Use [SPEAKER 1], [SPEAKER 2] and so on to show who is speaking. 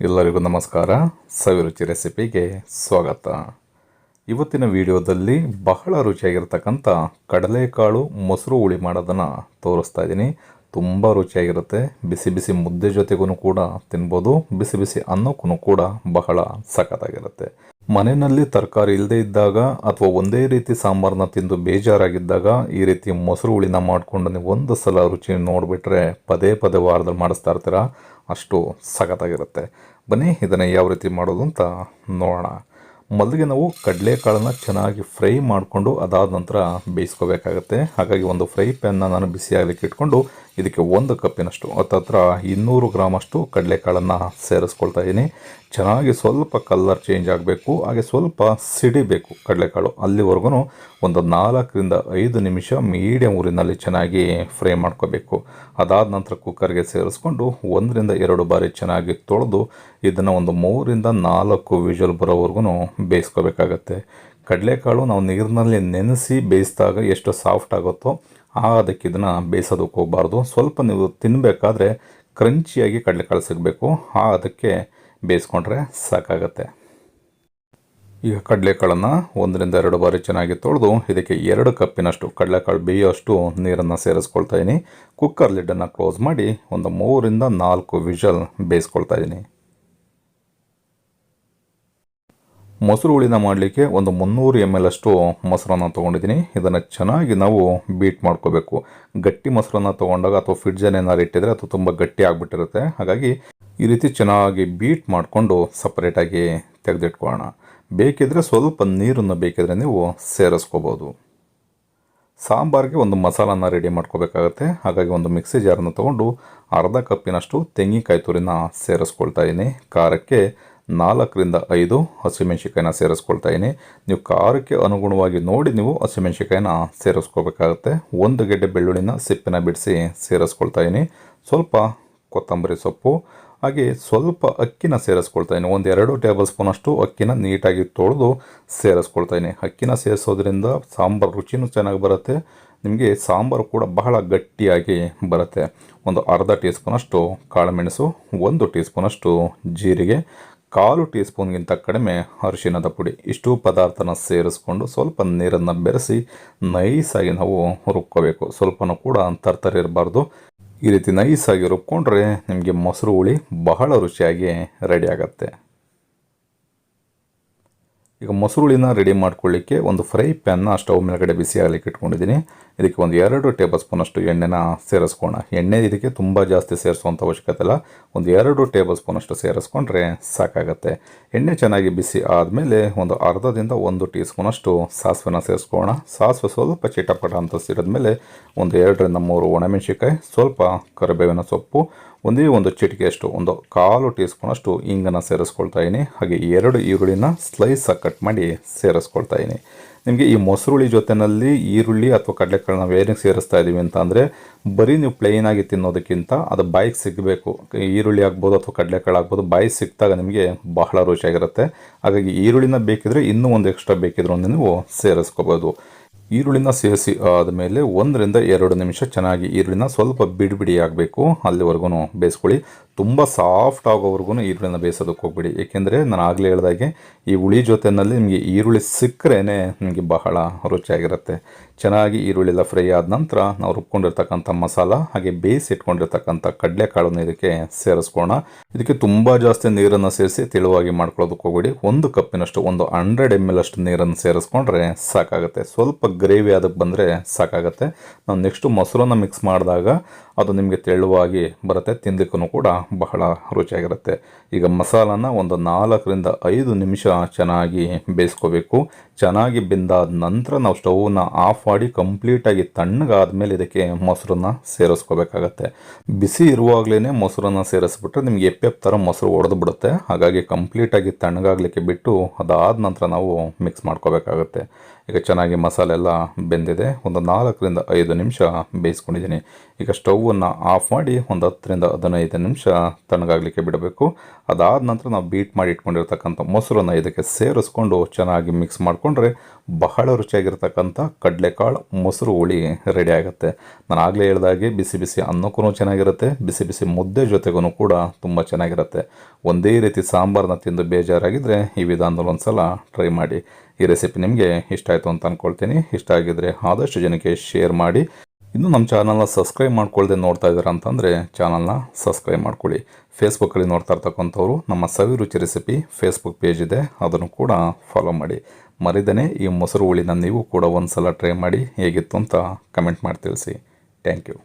[SPEAKER 1] ಎಲ್ಲರಿಗೂ ನಮಸ್ಕಾರ. ಸವಿರುಚಿ ರೆಸಿಪಿಗೆ ಸ್ವಾಗತ. ಇವತ್ತಿನ ವಿಡಿಯೋದಲ್ಲಿ ಬಹಳ ರುಚಿಯಾಗಿರ್ತಕ್ಕಂಥ ಕಡಲೆಕಾಳು ಮೊಸರು ಹುಳಿ ಮಾಡೋದನ್ನು ತೋರಿಸ್ತಾ ಇದ್ದೀನಿ. ತುಂಬ ರುಚಿಯಾಗಿರುತ್ತೆ. ಬಿಸಿ ಬಿಸಿ ಮುದ್ದೆ ಜೊತೆಗೂ ಕೂಡ ತಿನ್ಬೋದು, ಬಿಸಿ ಬಿಸಿ ಅನ್ನಕ್ಕೂ ಕೂಡ ಬಹಳ ಸಖತ್ತಾಗಿರುತ್ತೆ. ಮನೆಯಲ್ಲಿ ತರಕಾರಿ ಇಲ್ಲದೆ ಇದ್ದಾಗ ಅಥವಾ ಒಂದೇ ರೀತಿ ಸಾಂಬಾರನ್ನ ತಿಂದು ಬೇಜಾರಾಗಿದ್ದಾಗ ಈ ರೀತಿ ಮೊಸರು ಹುಳಿನ ಮಾಡಿಕೊಂಡು ನೀವು ಒಂದು ಸಲ ರುಚಿ ನೋಡಿಬಿಟ್ರೆ ಪದೇ ಪದೇ ವಾರದಲ್ಲಿ ಮಾಡಿಸ್ತಾ ಇರ್ತೀರ. ಅಷ್ಟು ಸಖತ್ತಾಗಿರುತ್ತೆ. ಬನ್ನಿ ಇದನ್ನು ಯಾವ ರೀತಿ ಮಾಡೋದು ಅಂತ ನೋಡೋಣ. ಮೊದಲಿಗೆ ನಾವು ಕಡಲೆಕಾಳನ್ನು ಚೆನ್ನಾಗಿ ಫ್ರೈ ಮಾಡಿಕೊಂಡು ಅದಾದ ನಂತರ ಬೇಯಿಸ್ಕೋಬೇಕಾಗತ್ತೆ. ಹಾಗಾಗಿ ಒಂದು ಫ್ರೈ ಪ್ಯಾನ್ನ ನಾನು ಬಿಸಿಯಾಗಲಿಕ್ಕೆ ಇಟ್ಕೊಂಡು ಇದಕ್ಕೆ 1 ಕಪ್ಪಿನಷ್ಟು ಹತ್ತತ್ರ 200 ಗ್ರಾಮಷ್ಟು ಕಡಲೆಕಾಳನ್ನು ಸೇರಿಸ್ಕೊಳ್ತಾ ಇದ್ದೀನಿ. ಚೆನ್ನಾಗಿ ಸ್ವಲ್ಪ ಕಲರ್ ಚೇಂಜ್ ಆಗಬೇಕು, ಹಾಗೆ ಸ್ವಲ್ಪ ಸಿಡಿಬೇಕು ಕಡಲೆಕಾಳು. ಅಲ್ಲಿವರೆಗೂ ಒಂದು 4 ರಿಂದ 5 ನಿಮಿಷ ಮೀಡಿಯಮ್ ಊರಿನಲ್ಲಿ ಚೆನ್ನಾಗಿ ಫ್ರೈ ಮಾಡ್ಕೋಬೇಕು. ಅದಾದ ನಂತರ ಕುಕ್ಕರ್ಗೆ ಸೇರಿಸ್ಕೊಂಡು 1 ರಿಂದ 2 ಬಾರಿ ಚೆನ್ನಾಗಿ ತೊಳೆದು ಇದನ್ನು ಒಂದು 3 ರಿಂದ 4 ವಿಷಲ್ ಬರೋವರೆಗೂ ಬೇಯಿಸ್ಕೋಬೇಕಾಗತ್ತೆ. ಕಡಲೆಕಾಳು ನಾವು ನೀರಿನಲ್ಲಿ ನೆನೆಸಿ ಬೇಯಿಸಿದಾಗ ಎಷ್ಟು ಸಾಫ್ಟ್ ಆಗುತ್ತೋ ಅದಕ್ಕೆ ಇದನ್ನು ಬೇಯಿಸೋದಕ್ಕೆ ಹೋಗಬಾರ್ದು. ಸ್ವಲ್ಪ ನೀವು ತಿನ್ನಬೇಕಾದ್ರೆ ಕ್ರಂಚಿಯಾಗಿ ಕಡಲೆಕಾಳು ಸಿಗಬೇಕು, ಅದಕ್ಕೆ ಬೇಯಿಸ್ಕೊಂಡ್ರೆ ಸಾಕಾಗತ್ತೆ. ಈಗ ಕಡಲೆಕಾಳನ್ನು 1 ರಿಂದ 2 ಬಾರಿ ಚೆನ್ನಾಗಿ ತೊಳೆದು ಇದಕ್ಕೆ 2 ಕಪ್ಪಿನಷ್ಟು ಕಡಲೆಕಾಳು ಬೇಯೋಷ್ಟು ನೀರನ್ನು ಸೇರಿಸ್ಕೊಳ್ತಾ ಇದ್ದೀನಿ. ಕುಕ್ಕರ್ ಲಿಡ್ಡನ್ನು ಕ್ಲೋಸ್ ಮಾಡಿ ಒಂದು 3 ರಿಂದ 4 ವಿಷಲ್ ಬೇಯಿಸ್ಕೊಳ್ತಾ ಇದ್ದೀನಿ. ಮೊಸರು ಹುಳಿನ ಮಾಡಲಿಕ್ಕೆ ಒಂದು 300 ml ಅಷ್ಟು ಮೊಸರನ್ನು ತೊಗೊಂಡಿದ್ದೀನಿ. ಇದನ್ನು ಚೆನ್ನಾಗಿ ನಾವು ಬೀಟ್ ಮಾಡ್ಕೋಬೇಕು. ಗಟ್ಟಿ ಮೊಸರನ್ನು ತೊಗೊಂಡಾಗ ಅಥವಾ ಫ್ರಿಡ್ಜಲ್ಲಿ ಏನಾರು ಇಟ್ಟಿದ್ರೆ ಅದು ತುಂಬ ಗಟ್ಟಿ ಆಗಿಬಿಟ್ಟಿರುತ್ತೆ. ಹಾಗಾಗಿ ಈ ರೀತಿ ಚೆನ್ನಾಗಿ ಬೀಟ್ ಮಾಡಿಕೊಂಡು ಸಪ್ರೇಟಾಗಿ ತೆಗೆದಿಟ್ಕೊಳ್ಳೋಣ. ಬೇಕಿದ್ರೆ ಸ್ವಲ್ಪ ನೀರನ್ನು ಬೇಕಿದ್ರೆ ನೀವು ಸೇರಿಸ್ಕೋಬೋದು. ಸಾಂಬಾರಿಗೆ ಒಂದು ಮಸಾಲನ್ನು ರೆಡಿ ಮಾಡ್ಕೋಬೇಕಾಗತ್ತೆ. ಹಾಗಾಗಿ ಒಂದು ಮಿಕ್ಸಿ ಜಾರನ್ನು ತೊಗೊಂಡು ಅರ್ಧ ಕಪ್ಪಿನಷ್ಟು ತೆಂಗಿನಕಾಯಿ ತುರಿನ ಸೇರಿಸ್ಕೊಳ್ತಾ ಇದ್ದೀನಿ. ಖಾರಕ್ಕೆ 4 ರಿಂದ 5 ಹಸಿಮೆಣ್ಸಿಕಾಯಿನ ಸೇರಿಸ್ಕೊಳ್ತಾ ಇದ್ದೀನಿ. ನೀವು ಖಾರಕ್ಕೆ ಅನುಗುಣವಾಗಿ ನೋಡಿ ನೀವು ಹಸಿಮೆಣ್ಸಿಕಾಯಿನ ಸೇರಿಸ್ಕೋಬೇಕಾಗತ್ತೆ. 1 ಗೆಡ್ಡೆ ಬೆಳ್ಳುಳ್ಳಿನ ಸಿಪ್ಪಿನ ಬಿಡಿಸಿ ಸೇರಿಸ್ಕೊಳ್ತಾ ಇದ್ದೀನಿ. ಸ್ವಲ್ಪ ಕೊತ್ತಂಬರಿ ಸೊಪ್ಪು, ಹಾಗೆ ಸ್ವಲ್ಪ ಅಕ್ಕಿನ ಸೇರಿಸ್ಕೊಳ್ತಾ ಇದ್ದೀನಿ. 1-2 ಟೇಬಲ್ ಸ್ಪೂನ್ ಅಷ್ಟು ಅಕ್ಕಿನ ನೀಟಾಗಿ ತೊಳೆದು ಸೇರಿಸ್ಕೊಳ್ತಾ ಇದ್ದೀನಿ. ಅಕ್ಕಿನ ಸೇರಿಸೋದ್ರಿಂದ ಸಾಂಬಾರು ರುಚಿನೂ ಚೆನ್ನಾಗಿ ಬರುತ್ತೆ, ನಿಮಗೆ ಸಾಂಬಾರು ಕೂಡ ಬಹಳ ಗಟ್ಟಿಯಾಗಿ ಬರುತ್ತೆ. ಒಂದು ಅರ್ಧ ಟೀ ಸ್ಪೂನಷ್ಟು ಕಾಳುಮೆಣಸು, 1 ಟೀ ಸ್ಪೂನಷ್ಟು ಜೀರಿಗೆ, 1/4 ಟೀ ಸ್ಪೂನ್ಗಿಂತ ಕಡಿಮೆ ಅರಿಶಿಣದ ಪುಡಿ, ಇಷ್ಟು ಪದಾರ್ಥನ ಸೇರಿಸ್ಕೊಂಡು ಸ್ವಲ್ಪ ನೀರನ್ನು ಬೆರೆಸಿ ನೈಸಾಗಿ ನಾವು ರುಬ್ಕೋಬೇಕು. ಸ್ವಲ್ಪನೂ ಕೂಡ ತರ್ತರಿ ಇರಬಾರ್ದು. ಈ ರೀತಿ ನೈಸಾಗಿ ರುಬ್ಕೊಂಡ್ರೆ ನಿಮಗೆ ಮೊಸರು ಹುಳಿ ಬಹಳ ರುಚಿಯಾಗಿ ರೆಡಿ ಆಗುತ್ತೆ. ಈಗ ಮೊಸರು ಹುಳಿನ ರೆಡಿ ಮಾಡ್ಕೊಳ್ಳಿಕ್ಕೆ ಒಂದು ಫ್ರೈ ಪ್ಯಾನ್ನ ಸ್ಟವ್ ಮೇಲ್ಗಡೆ ಬಿಸಿ ಆಗಲಿಕ್ಕೆ ಇಟ್ಕೊಂಡಿದ್ದೀನಿ. ಇದಕ್ಕೆ ಒಂದು 2 ಟೇಬಲ್ ಸ್ಪೂನಷ್ಟು ಎಣ್ಣೆನ ಸೇರಿಸ್ಕೋಣ. ಎಣ್ಣೆ ಇದಕ್ಕೆ ತುಂಬ ಜಾಸ್ತಿ ಸೇರಿಸುವಂಥ ಅವಶ್ಯಕತೆ ಇಲ್ಲ, ಒಂದು 2 ಟೇಬಲ್ ಸ್ಪೂನಷ್ಟು ಸೇರಿಸ್ಕೊಂಡ್ರೆ ಸಾಕಾಗತ್ತೆ. ಎಣ್ಣೆ ಚೆನ್ನಾಗಿ ಬಿಸಿ ಆದಮೇಲೆ ಒಂದು ಅರ್ಧದಿಂದ 1 ಟೀ ಸ್ಪೂನಷ್ಟು ಸಾಸಿವೆನ ಸೇರಿಸ್ಕೊಳ್ಳೋಣ. ಸಾಸಿವೆ ಸ್ವಲ್ಪ ಚಿಟಪಟ ಅಂತ ಸಿಡಿದ್ಮೇಲೆ ಒಂದು 2 ರಿಂದ 3 ಒಣಮೆಣಸಿಕಾಯಿ, ಸ್ವಲ್ಪ ಕರಿಬೇವಿನ ಸೊಪ್ಪು, ಒಂದು ಚಿಟಿಕೆಯಷ್ಟು ಒಂದು 1/4 ಟೀ ಸ್ಪೂನಷ್ಟು ಇಂಗನ್ನು ಸೇರಿಸ್ಕೊಳ್ತಾ ಇದ್ದೀನಿ. ಹಾಗೆ 2 ಈರುಳ್ಳಿನ ಸ್ಲೈಸಾಗಿ ಕಟ್ ಮಾಡಿ ಸೇರಿಸ್ಕೊಳ್ತಾ ಇದ್ದೀನಿ. ನಿಮಗೆ ಈ ಮೊಸರು ಹುಳಿ ಜೊತೆಯಲ್ಲಿ ಈರುಳ್ಳಿ ಅಥವಾ ಕಡಲೆಕಾಳು ನಾವು ಏನಕ್ಕೆ ಸೇರಿಸ್ತಾ ಇದ್ದೀವಿ ಅಂತ ಅಂದರೆ, ಬರೀ ನೀವು ಪ್ಲೇನಾಗಿ ತಿನ್ನೋದಕ್ಕಿಂತ ಅದು ಬಾಯಿಗೆ ಸಿಗಬೇಕು. ಈರುಳ್ಳಿ ಆಗ್ಬೋದು ಅಥವಾ ಕಡಲೆಕಾಳು ಆಗ್ಬೋದು, ಬಾಯಿಗೆ ಸಿಕ್ಕಿದಾಗ ನಿಮಗೆ ಬಹಳ ರುಚಿಯಾಗಿರುತ್ತೆ. ಹಾಗಾಗಿ ಈರುಳ್ಳಿನ ಬೇಕಿದ್ರೆ ಇನ್ನೂ ಒಂದು ಎಕ್ಸ್ಟ್ರಾ ಬೇಕಿದ್ರು ನೀವು ಸೇರಿಸ್ಕೋಬೋದು. ಈರುಳ್ಳಿನ ಸೇರಿಸಿ ಆದಮೇಲೆ 1 ರಿಂದ 2 ನಿಮಿಷ ಚೆನ್ನಾಗಿ ಈರುಳ್ಳಿನ ಸ್ವಲ್ಪ ಬಿಡಿ ಆಗಬೇಕು, ಅಲ್ಲಿವರೆಗೂ ಬೇಯಿಸ್ಕೊಳ್ಳಿ. ತುಂಬ ಸಾಫ್ಟ್ ಆಗೋವರೆಗೂ ಈರುಳ್ಳಿನ ಬೇಯಿಸೋದಕ್ಕೆ ಹೋಗ್ಬಿಡಿ. ಏಕೆಂದರೆ ನಾನು ಆಗಲೇ ಹೇಳಿದಾಗೆ ಈ ಹುಳಿ ಜೊತೆಯಲ್ಲಿ ನಿಮಗೆ ಈರುಳ್ಳಿ ಸಿಕ್ಕರೇ ನಿಮಗೆ ಬಹಳ ರುಚಿಯಾಗಿರುತ್ತೆ. ಚೆನ್ನಾಗಿ ಈರುಳ್ಳಿ ಎಲ್ಲ ಫ್ರೈ ಆದ ನಂತರ ನಾವು ರುಬ್ಕೊಂಡಿರ್ತಕ್ಕಂಥ ಮಸಾಲ ಹಾಗೆ ಬೇಯಿಸಿ ಇಟ್ಕೊಂಡಿರ್ತಕ್ಕಂಥ ಕಡಲೆಕಾಳನ್ನು ಇದಕ್ಕೆ ಸೇರಿಸ್ಕೋಣ. ಇದಕ್ಕೆ ತುಂಬ ಜಾಸ್ತಿ ನೀರನ್ನು ಸೇರಿಸಿ ತೆಳುವಾಗಿ ಮಾಡ್ಕೊಳ್ಳೋದಕ್ಕೆ ಹೋಗ್ಬಿಡಿ. 1 ಕಪ್ಪಿನಷ್ಟು 100 ml ಅಷ್ಟು ನೀರನ್ನು ಸೇರಿಸ್ಕೊಂಡ್ರೆ ಸಾಕಾಗುತ್ತೆ. ಸ್ವಲ್ಪ ಗ್ರೇವಿ ಅದಕ್ಕೆ ಬಂದರೆ ಸಾಕಾಗುತ್ತೆ. ನಾವು ನೆಕ್ಸ್ಟು ಮೊಸರನ್ನು ಮಿಕ್ಸ್ ಮಾಡಿದಾಗ ಅದು ನಿಮಗೆ ತೆಳುವಾಗಿ ಬರುತ್ತೆ, ತಿನ್ನಲಿಕ್ಕೂ ಕೂಡ ಬಹಳ ರುಚಿಯಾಗಿರುತ್ತೆ. ಈಗ ಮಸಾಲಾನ ಒಂದು 4 ರಿಂದ 5 ನಿಮಿಷ ಚೆನ್ನಾಗಿ ಬೇಯಿಸ್ಕೋಬೇಕು. ಚೆನ್ನಾಗಿ ಬೆಂದಾದ ನಂತರ ನಾವು ಸ್ಟವ್ನ ಆಫ್ ಮಾಡಿ ಕಂಪ್ಲೀಟಾಗಿ ತಣ್ಣಗಾದ್ಮೇಲೆ ಇದಕ್ಕೆ ಮೊಸರನ್ನ ಸೇರಿಸ್ಕೋಬೇಕಾಗತ್ತೆ. ಬಿಸಿ ಇರುವಾಗಲೇ ಮೊಸರನ್ನು ಸೇರಿಸ್ಬಿಟ್ರೆ ನಿಮಗೆ ಎಪ್ಪೆಪ್ ಥರ ಮೊಸರು ಒಡೆದು ಬಿಡುತ್ತೆ. ಹಾಗಾಗಿ ಕಂಪ್ಲೀಟಾಗಿ ತಣ್ಣಗಾಗಲಿಕ್ಕೆ ಬಿಟ್ಟು ಅದಾದ ನಂತರ ನಾವು ಮಿಕ್ಸ್ ಮಾಡ್ಕೋಬೇಕಾಗತ್ತೆ. ಈಗ ಚೆನ್ನಾಗಿ ಮಸಾಲೆ ಎಲ್ಲ ಬೆಂದಿದೆ. ಒಂದು 4-5 ನಿಮಿಷ ಬೇಯಿಸ್ಕೊಂಡಿದ್ದೀನಿ. ಈಗ ಸ್ಟೌವನ್ನು ಆಫ್ ಮಾಡಿ ಒಂದು 10-15 ನಿಮಿಷ ತಣ್ಣಗಾಗಲಿಕ್ಕೆ ಬಿಡಬೇಕು. ಅದಾದ ನಂತರ ನಾವು ಬೀಟ್ ಮಾಡಿ ಇಟ್ಕೊಂಡಿರ್ತಕ್ಕಂಥ ಮೊಸರನ್ನು ಇದಕ್ಕೆ ಸೇರಿಸ್ಕೊಂಡು ಚೆನ್ನಾಗಿ ಮಿಕ್ಸ್ ಮಾಡಿಕೊಂಡ್ರೆ ಬಹಳ ರುಚಿಯಾಗಿರ್ತಕ್ಕಂಥ ಕಡಲೆಕಾಳು ಮೊಸರು ಹುಳಿ ರೆಡಿ ಆಗುತ್ತೆ. ನಾನು ಆಗಲೇ ಹೇಳಿದಾಗೆ ಬಿಸಿ ಬಿಸಿ ಅನ್ನಕ್ಕೂ ಚೆನ್ನಾಗಿರುತ್ತೆ, ಬಿಸಿ ಬಿಸಿ ಮುದ್ದೆ ಜೊತೆಗೂ ಕೂಡ ತುಂಬ ಚೆನ್ನಾಗಿರುತ್ತೆ. ಒಂದೇ ರೀತಿ ಸಾಂಬಾರನ್ನ ತಿಂದು ಬೇಜಾರಾಗಿದ್ದರೆ ಈ ವಿಧಾನದಲ್ಲಿ ಒಂದು ಸಲ ಟ್ರೈ ಮಾಡಿ. ಈ ರೆಸಿಪಿ ನಿಮಗೆ ಇಷ್ಟ ಆಯಿತು ಅಂತ ಅಂದ್ಕೊಳ್ತೀನಿ. ಇಷ್ಟ ಆಗಿದ್ದರೆ ಆದಷ್ಟು ಜನಕ್ಕೆ ಶೇರ್ ಮಾಡಿ. ಇನ್ನು ನಮ್ಮ ಚಾನಲ್ನ ಸಬ್ಸ್ಕ್ರೈಬ್ ಮಾಡ್ಕೊಳ್ದೆ ನೋಡ್ತಾ ಇದ್ದೀರಾ ಅಂತಂದರೆ ಚಾನಲ್ನ ಸಬ್ಸ್ಕ್ರೈಬ್ ಮಾಡ್ಕೊಳ್ಳಿ. ಫೇಸ್ಬುಕ್ಕಲ್ಲಿ ನೋಡ್ತಾ ಇರ್ತಕ್ಕಂಥವ್ರು ನಮ್ಮ ಸವಿರುಚಿ ರೆಸಿಪಿ ಫೇಸ್ಬುಕ್ ಪೇಜ್ ಇದೆ, ಅದನ್ನು ಕೂಡ ಫಾಲೋ ಮಾಡಿ. ಮರಿದೇನೆ ಈ ಮೊಸರು ಹುಳಿನ ನೀವು ಕೂಡ ಒಂದು ಸಲ ಟ್ರೈ ಮಾಡಿ ಹೇಗಿತ್ತು ಅಂತ ಕಮೆಂಟ್ ಮಾಡಿ ತಿಳಿಸಿ. Thank you.